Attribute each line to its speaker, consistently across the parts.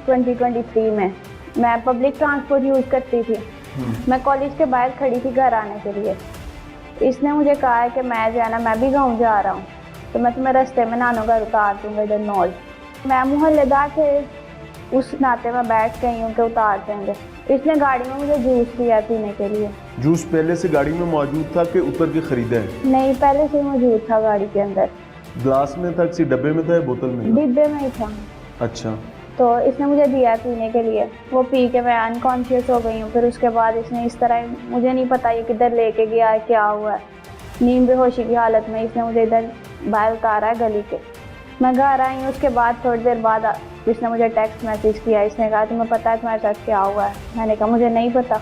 Speaker 1: 2023 میں public transport use کرتی تھی. میں کالج کے باہر کھڑی تھی گھر آنے کے لیے. اس نے مجھے کہا ہے کہ میں جو ہے نا میں بھی گاؤں جا رہا ہوں تو میں تمہیں رستے میں نانو گھر اتار دوں گا ادھر نول. میں محلے دار تھے اس ناطے میں بیٹھ گئی ہوں کہ اتار دیں گے. اس نے گاڑی میں مجھے جوس دیا پینے کے لیے.
Speaker 2: جوس پہلے سے گاڑی میں موجود تھا کہ اتر کے خریدا ہے؟
Speaker 1: نہیں, پہلے سے موجود تھا گاڑی کے اندر.
Speaker 2: گلاس میں تھا, کسی ڈبے میں تھا یا بوتل میں تھا؟
Speaker 1: ڈبے میں ہی تھا.
Speaker 2: اچھا.
Speaker 1: تو اس نے مجھے دیا پینے کے لیے. وہ پی کے میں انکانشیس ہو گئی ہوں. پھر اس کے بعد اس نے اس طرح, مجھے نہیں پتا یہ کدھر لے کے گیا ہے, کیا ہوا ہے. نیند بے ہوشی کی حالت میں اس نے مجھے ادھر باہر اتارا ہے گلی کے. میں گھر آئی ہوں. اس کے بعد تھوڑی دیر بعد اس نے مجھے ٹیکسٹ میسیج کیا. اس نے کہا تمہیں پتا ہے تمہارے ساتھ کیا ہوا ہے؟ میں نے کہا مجھے نہیں پتا.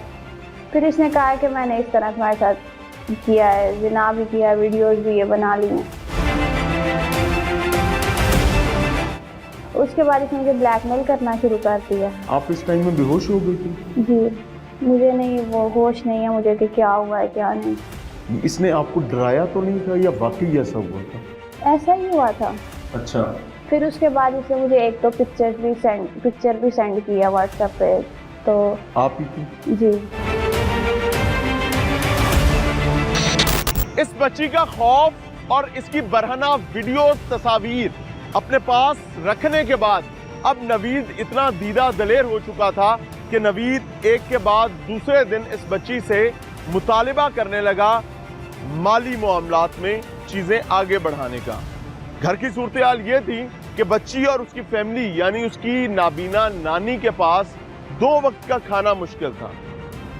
Speaker 1: پھر اس نے کہا کہ میں نے اس طرح تمہارے ساتھ کیا ہے, زنا بھی کیا ہے, ویڈیوز بھی یہ بنا لی ہیں. اس کے بعد اس نے مجھے بلیک میل کرنا شروع کر دیا.
Speaker 2: آپ اس ٹائم میں بے ہوش ہو گئی تھی؟
Speaker 1: جی, مجھے نہیں وہ ہوش نہیں ہے مجھے کہ کیا ہوا ہے کیا نہیں.
Speaker 2: اس نے آپ کو ڈرایا تو نہیں تھا یا واقعی ایسا ہوا تھا؟
Speaker 1: ایسا ہی ہوا تھا.
Speaker 2: اچھا.
Speaker 1: پھر اس کے بعد اس نے مجھے ایک تو پکچر بھی سینڈ کیا واٹس ایپ پہ. تو
Speaker 2: آپ ہی کی؟
Speaker 1: جی.
Speaker 3: اس بچی کا خوف اور اس کی برہنہ ویڈیوز تصاویر اپنے پاس رکھنے کے بعد اب نوید اتنا دیدہ دلیر ہو چکا تھا کہ نوید ایک کے بعد دوسرے دن اس بچی سے مطالبہ کرنے لگا مالی معاملات میں چیزیں آگے بڑھانے کا. گھر کی صورتحال یہ تھی کہ بچی اور اس کی فیملی یعنی اس کی نابینا نانی کے پاس 2 وقت کا کھانا مشکل تھا.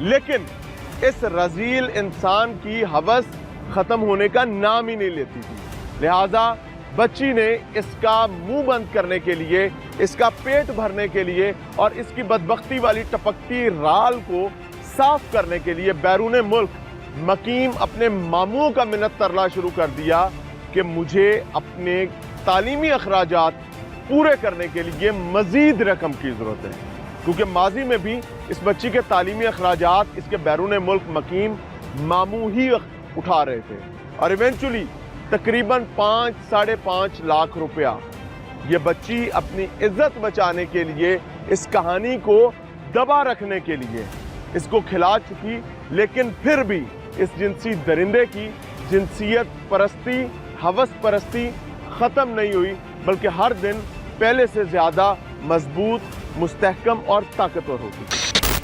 Speaker 3: لیکن اس رذیل انسان کی ہوس ختم ہونے کا نام ہی نہیں لیتی تھی. لہٰذا بچی نے اس کا منہ بند کرنے کے لیے, اس کا پیٹ بھرنے کے لیے اور اس کی بدبختی والی ٹپکتی رال کو صاف کرنے کے لیے بیرون ملک مقیم اپنے ماموں کا منت ترلا شروع کر دیا کہ مجھے اپنے تعلیمی اخراجات پورے کرنے کے لیے مزید رقم کی ضرورت ہے. کیونکہ ماضی میں بھی اس بچی کے تعلیمی اخراجات اس کے بیرون ملک مقیم ماموں ہی اٹھا رہے تھے. اور ایونچولی تقریباً 5-5.5 لاکھ روپیہ یہ بچی اپنی عزت بچانے کے لیے, اس کہانی کو دبا رکھنے کے لیے اس کو کھلا چکی. لیکن پھر بھی اس جنسی درندے کی جنسیت پرستی, ہوس پرستی ختم نہیں ہوئی, بلکہ ہر دن پہلے سے زیادہ مضبوط, مستحکم اور طاقتور ہوتی.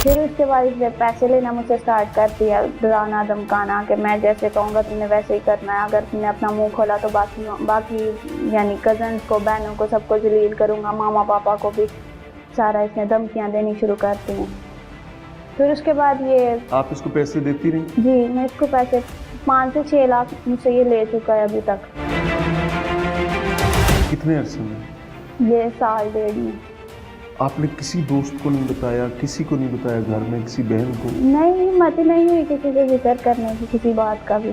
Speaker 1: پھر اس کے بعد اس نے پیسے لینا مجھ سے اسٹارٹ کر دیا, ڈرانا دھمکانا کہ میں جیسے کہوں گا تم نے ویسے ہی کرنا ہے. اگر تم نے اپنا منہ کھولا تو باقی یعنی کزنس کو, بہنوں کو, سب کو ذلیل کروں گا, ماما پاپا کو بھی. سارا اس نے دھمکیاں دینی شروع کرتی ہیں. پھر اس کے بعد یہ,
Speaker 2: آپ اس کو پیسے دیتی رہی؟
Speaker 1: جی, میں اس کو پیسے 5 سے 6 لاکھ مجھ سے یہ لے چکا ہے ابھی تک.
Speaker 2: کتنے عرصے میں؟
Speaker 1: یہ 1.5 میں.
Speaker 2: آپ نے کسی دوست کو نہیں بتایا, کسی کو نہیں بتایا گھر میں, کسی بہن کو؟
Speaker 1: نہیں, ہمت نہیں ہوئی کسی سے ذکر کرنے کی کسی بات کا بھی.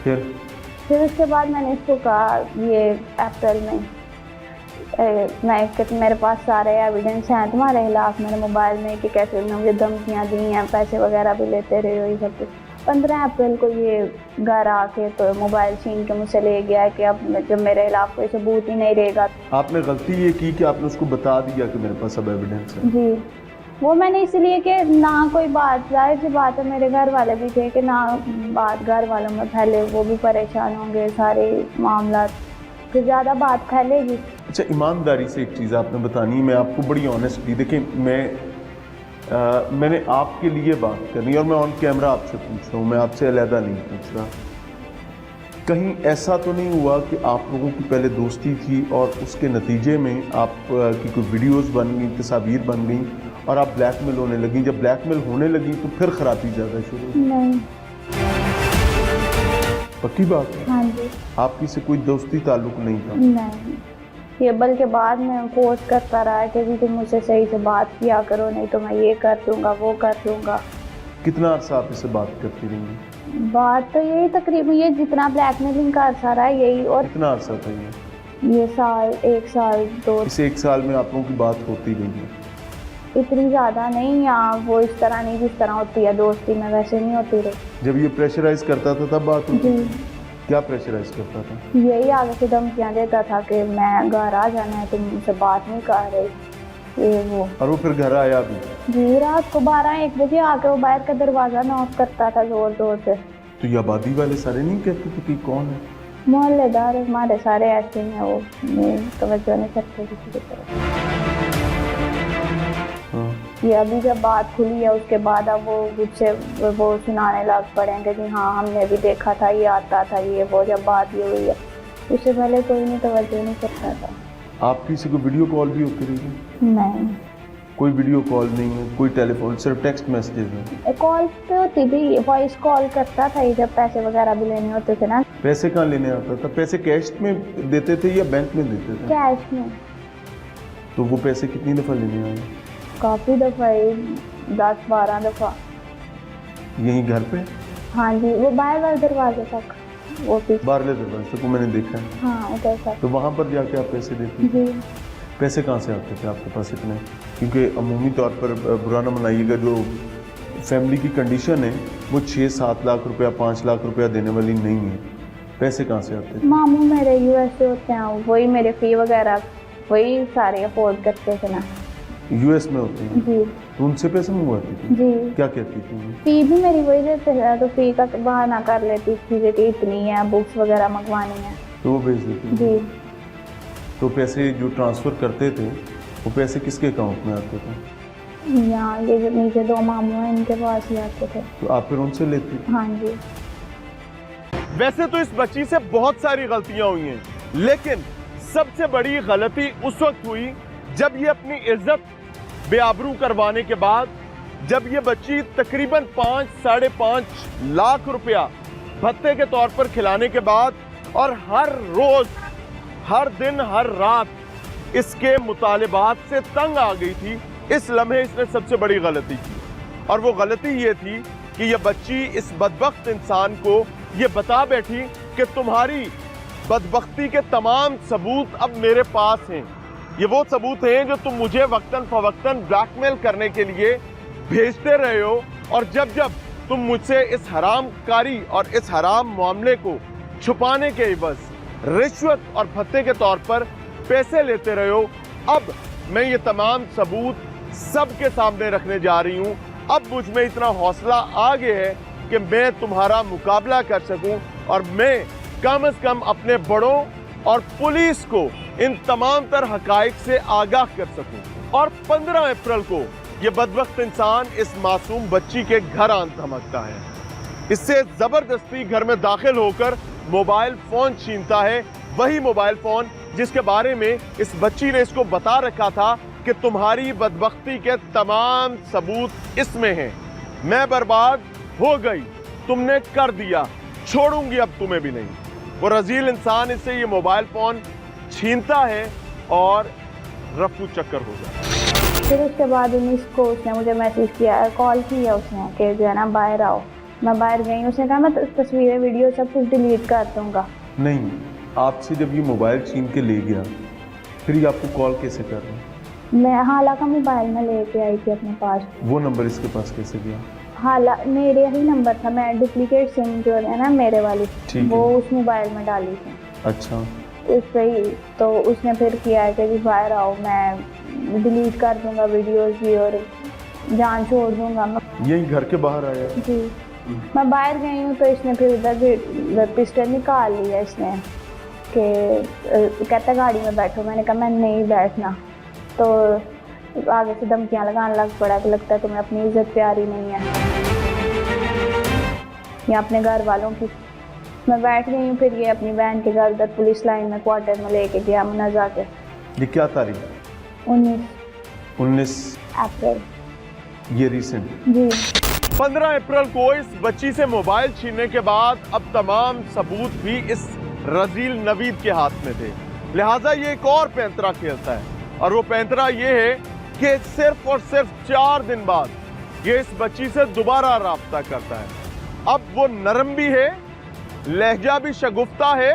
Speaker 1: پھر اس کے بعد میں نے اس کو کہا یہ اپریل میں میرے پاس سارے ایویڈنس ہیں تمہارے خلاف میرے موبائل میں کہ کیسے انہوں نے مجھے دھمکیاں دی ہیں, پیسے وغیرہ بھی لیتے رہے ہو, یہ سب کچھ. 15 اپریل کو یہ گھر آ کے تو موبائل چھین کے مجھ سے لے گیا ہے کہ اب جب میرے خلاف کوئی ثبوت ہی نہیں رہے گا.
Speaker 2: آپ نے غلطی یہ کی کہ آپ نے اس کو بتا دیا کہ میرے پاس اب ایویڈنس ہے؟
Speaker 1: جی, وہ میں نے اس لیے کہ نہ کوئی بات, ظاہر سی بات ہے میرے گھر والے بھی تھے کہ نہ بات گھر والوں میں پھیلے, وہ بھی پریشان ہوں گے, سارے معاملات پھر زیادہ بات پھیلے گی.
Speaker 2: اچھا, ایمانداری سے ایک چیز آپ نے بتانی ہے, میں آپ کو بڑی آنیسٹلی, دیکھیں میں نے آپ کے لیے بات کرنی ہے اور میں آن کیمرہ آپ سے پوچھ رہا ہوں, میں آپ سے علیحدہ نہیں پوچھ رہا. کہیں ایسا تو نہیں ہوا کہ آپ لوگوں کی پہلے دوستی تھی اور اس کے نتیجے میں آپ کی کوئی ویڈیوز بن گئیں, تصاویر بن گئیں اور آپ بلیک میل ہونے لگیں, جب بلیک میل ہونے لگیں تو پھر خرابی زیادہ شروع ہوئی؟
Speaker 1: نہیں.
Speaker 2: پکی بات ہے؟
Speaker 1: ہاں جی.
Speaker 2: آپ کی سے کوئی دوستی تعلق نہیں تھا؟
Speaker 1: نہیں, یہ بلکہ بعد میں فورس کرتا رہا کہ تم مجھ سے صحیح سے بات کیا کرو, نہیں تو میں یہ کر دوں گا, وہ کر دوں گا.
Speaker 2: کتنا عرصہ آپ اس سے بات کرتی رہی؟
Speaker 1: بات تو یہی تقریباً یہ جتنا بلیک میلنگ کا عرصہ رہا ہے یہی. اور
Speaker 2: کتنا عرصہ تھا
Speaker 1: یہ سال, 1 سال 2.
Speaker 2: اس 1 سال میں آپ لوگوں کی بات ہوتی رہی ہے؟
Speaker 1: اتنی زیادہ نہیں, یا وہ اس طرح نہیں جس طرح ہوتی ہے دوستی میں, ویسے نہیں ہوتی رہی.
Speaker 2: جب یہ پریشرائز کرتا تھا تب بات ہوتی؟
Speaker 1: جی.
Speaker 2: क्या प्रेशराइज करता था?
Speaker 1: यही आगे से धमकियाँ देता था कि मैं घर आ जाना है, तुम मुझसे बात नहीं कर रही, ये वो।
Speaker 2: और वो फिर घर आया भी?
Speaker 1: जी, रात को 12-1 बजे आके वो बाहर का दरवाजा नॉक करता था जोर जोर से।
Speaker 2: तो ये आबादी वाले सारे नहीं कहते थे कि कौन है?
Speaker 1: मोहल्लेदार हमारे सारे ऐसे हैं, वो तवज्जो नहीं करते किसी की तरफ।
Speaker 2: हाँ।
Speaker 1: ये अभी जब बात खुली है उसके बाद अब वो मुझसे वो सुनाने लग पड़ेंगे कि हाँ हमने भी देखा था, ये आता था, ये वो। जब बात ये हुई है, उससे पहले कोई नहीं तवज्जो नहीं करता था।
Speaker 2: आप किसी को वीडियो कॉल भी होती रही?
Speaker 1: नहीं,
Speaker 2: कोई वीडियो कॉल नहीं है, कोई टेलीफोन, सिर्फ टेक्स्ट मैसेजेस हैं?
Speaker 1: कॉल पे होती थी, वॉइस कॉल करता था ये जब पैसे वगैरह भी लेने होते थे ना।
Speaker 2: पैसे कहाँ लेने आता था? पैसे कैश में देते थे या बैंक में देते थे?
Speaker 1: कैश में।
Speaker 2: तो वो पैसे कितनी दफ़ा लेने आए?
Speaker 1: काफ़ी दफ़ा, 10-12 दफ़ा।
Speaker 2: यहीं घर पे?
Speaker 1: हाँ जी, वो बाहर वाले दरवाजे तक, वो पीछे।
Speaker 2: बाहरले दरवाजे तक वो मैंने देखा है।
Speaker 1: हाँ, उधर तक।
Speaker 2: तो वहाँ पर जाके आप पैसे देते थे?
Speaker 1: जी।
Speaker 2: पैसे कहाँ से आते थे आपके पास इतने? क्योंकि अमूमी तौर पर बुरा ना मनाइएगा, जो फैमिली की कंडीशन है वो 6-7 लाख रुपया 5 लाख रुपया देने वाली नहीं है। पैसे कहाँ से आते थे?
Speaker 1: मामू मेरे US से होते हैं, वही मेरे फ़ी वगैरह वही सारे अफोर्ड करते थे ना।
Speaker 2: US में होते हैं?
Speaker 1: जी
Speaker 2: तो उनसे पैसे मंगवाती थी?
Speaker 1: जी।
Speaker 2: क्या कहती थी वो?
Speaker 1: फ़ी भी मेरी वही देते हैं, तो फ़ी का बहाना कर लेती थी कि इतनी है, बुक्स वगैरह मंगवानी है।
Speaker 2: तो वो भेज देती थी?
Speaker 1: जी।
Speaker 2: तो पैसे जो ट्रांसफ़र करते थे वो पैसे किसके अकाउंट में आते थे?
Speaker 1: यहाँ ये जो नीचे 2 मामू हैं इनके पास ही आते थे।
Speaker 2: तो आप फिर उनसे लेती?
Speaker 1: हाँ जी।
Speaker 3: वैसे तो इस बच्ची से बहुत सारी गलतियां हुई हैं, लेकिन सबसे बड़ी गलती उस वक्त हुई जब ये अपनी इज्जत बेआबरू करवाने के बाद, जब ये बच्ची तकरीबन 5-5.5 लाख रुपया भत्ते के तौर पर खिलाने के बाद और हर रोज, हर दिन, हर रात इसके मुतालिबात से तंग आ गई थी। इस लम्हे इसने सबसे बड़ी गलती की, और वो गलती ये थी कि ये बच्ची इस बदबख्त इंसान को ये बता बैठी कि तुम्हारी बदबख्ती के तमाम सबूत अब मेरे पास हैं। ये वो सबूत हैं जो तुम मुझे वक्तन फवक्तन ब्लैकमेल करने के लिए भेजते रहे हो, और जब जब तुम मुझसे इस हराम कारी और इस हराम मामले को छुपाने के एवज रिश्वत और भत्ते के तौर पर पैसे लेते रहे हो, अब मैं ये तमाम सबूत सबके सामने रखने जा रही हूँ। अब मुझ में इतना हौसला आ गया है कि मैं तुम्हारा मुकाबला कर सकूं, और मैं कम से कम अपने बड़ों और पुलिस को इन तमाम तर हकाइक से आगाह कर सकूं। और 15 अप्रैल को ये बदबख्त इंसान इस मासूम बच्ची के घर आन धमकता है, इससे जबरदस्ती घर में दाखिल होकर मोबाइल फोन छीनता है, वही मोबाइल फोन जिसके बारे में इस बच्ची ने इसको बता रखा था कि तुम्हारी बदबख्ती के तमाम सबूत इसमें हैं, मैं बर्बाद हो गई, तुमने कर दिया, छोड़ूंगी अब तुम्हें भी नहीं। वो रजील इंसान इससे ये मोबाइल फोन छीनता है और रफू चक्कर हो जाता है।
Speaker 1: फिर उसके बाद उसको उसने मुझे मैसेज किया, कॉल किया उसने कि जो है ना बाहर आओ। मैं बाहर गई, उसने कहा मैं तस्वीरें वीडियो सब कुछ डिलीट कर दूंगा।
Speaker 2: नहीं, आपसे जब ये मोबाइल छीन के ले गया फिर ये आपको कॉल कैसे कर रहा है?
Speaker 1: मैं हालांकि मोबाइल में लेके आई थी अपने पास।
Speaker 2: वो नंबर इसके पास कैसे गया?
Speaker 1: मेरे ही नंबर था, मैं डुप्लीकेट सिम जो है ना मेरे वाली, वो उस मोबाइल में डाली थी।
Speaker 2: अच्छा।
Speaker 1: उस पे ही तो उसने फिर किया है कि बाहर आओ, मैं डिलीट कर दूंगा वीडियोस भी और जान छोड़ दूंगा।
Speaker 2: यही घर के बाहर आया?
Speaker 1: जी। मैं बाहर गई हूँ तो इसने फिर उधर पिस्टल निकाल लिया इसने कि कहता गाड़ी में बैठो। मैंने कहा मैं नहीं बैठना, तो आगे से धमकियाँ लगाने लग पड़ा कि लगता है तुम्हें अपनी इज्जत प्यारी नहीं है या अपने घर वालों की। मैं बैठ गई हूँ, फिर ये अपनी बहन के घर उधर पुलिस लाइन में क्वार्टर में लेके गया मुन्ना के।
Speaker 2: ये क्या तारीख? 19
Speaker 1: अप्रैल,
Speaker 2: ये रिसेंट?
Speaker 1: जी।
Speaker 3: 15 अप्रैल को इस बच्ची से मोबाइल छीनने के बाद अब तमाम सबूत भी इस रजील नवीद के हाथ में थे, लिहाजा ये एक और पैंतरा खेलता है, और वो पैंतरा ये है कि सिर्फ और सिर्फ 4 दिन बाद ये इस बच्ची से दोबारा राब्ता करता है। अब वो नरम भी है, लहजा भी शगुफ्ता है,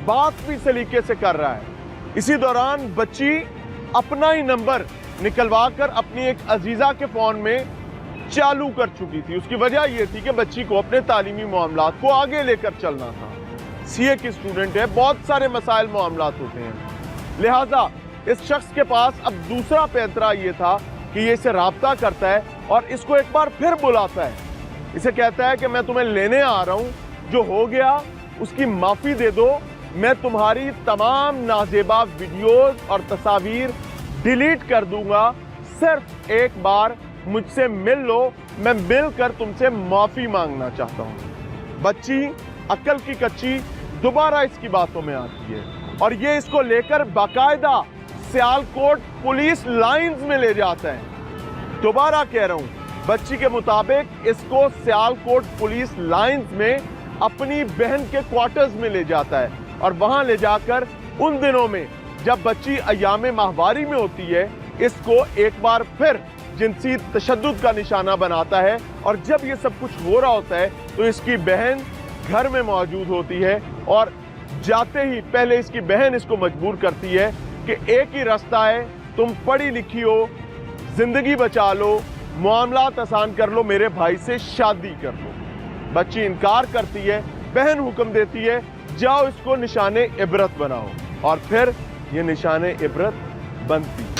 Speaker 3: बात भी सलीके से कर रहा है। इसी दौरान बच्ची अपना ही नंबर निकलवा कर अपनी एक अजीजा के फोन में चालू कर चुकी थी। उसकी वजह यह थी कि बच्ची को अपने तालीमी मामलात को आगे लेकर चलना था। सीए की स्टूडेंट है, बहुत सारे मसाइल मामलात होते हैं। लिहाजा इस शख्स के पास अब दूसरा पैंतरा ये था कि ये इसे राब्ता करता है और इसको एक बार फिर बुलाता है, इसे कहता है कि मैं तुम्हें लेने आ रहा हूं, जो हो गया उसकी माफी दे दो, मैं तुम्हारी तमाम नाजेबा वीडियोस और तस्वीर डिलीट कर दूंगा, सिर्फ एक बार मुझसे मिल लो, मैं मिलकर तुमसे माफी मांगना चाहता हूं। बच्ची अक्ल की कच्ची दोबारा इसकी बातों में आती है और ये इसको लेकर बाकायदा सियालकोट पुलिस लाइंस में ले जाता है। दोबारा कह रहा हूं, बच्ची के मुताबिक इसको सियालकोट पुलिस लाइंस में अपनी बहन के क्वार्टर्स में ले जाता है और वहां ले जाकर उन दिनों में जब बच्ची अयामे माहवारी में होती है, इसको एक बार फिर जिनसी तशद्दुद का निशाना बनाता है। और जब ये सब कुछ हो रहा होता है तो इसकी बहन घर में मौजूद होती है और जाते ही पहले इसकी बहन इसको मजबूर करती है कि एक ही रास्ता है, तुम पढ़ी लिखी हो, जिंदगी बचा लो, मामलात आसान कर लो, मेरे भाई से शादी कर लो। बच्ची इनकार करती है, बहन हुक्म देती है जाओ इसको निशाने इबरत बनाओ और फिर ये निशाने इबरत बनती है।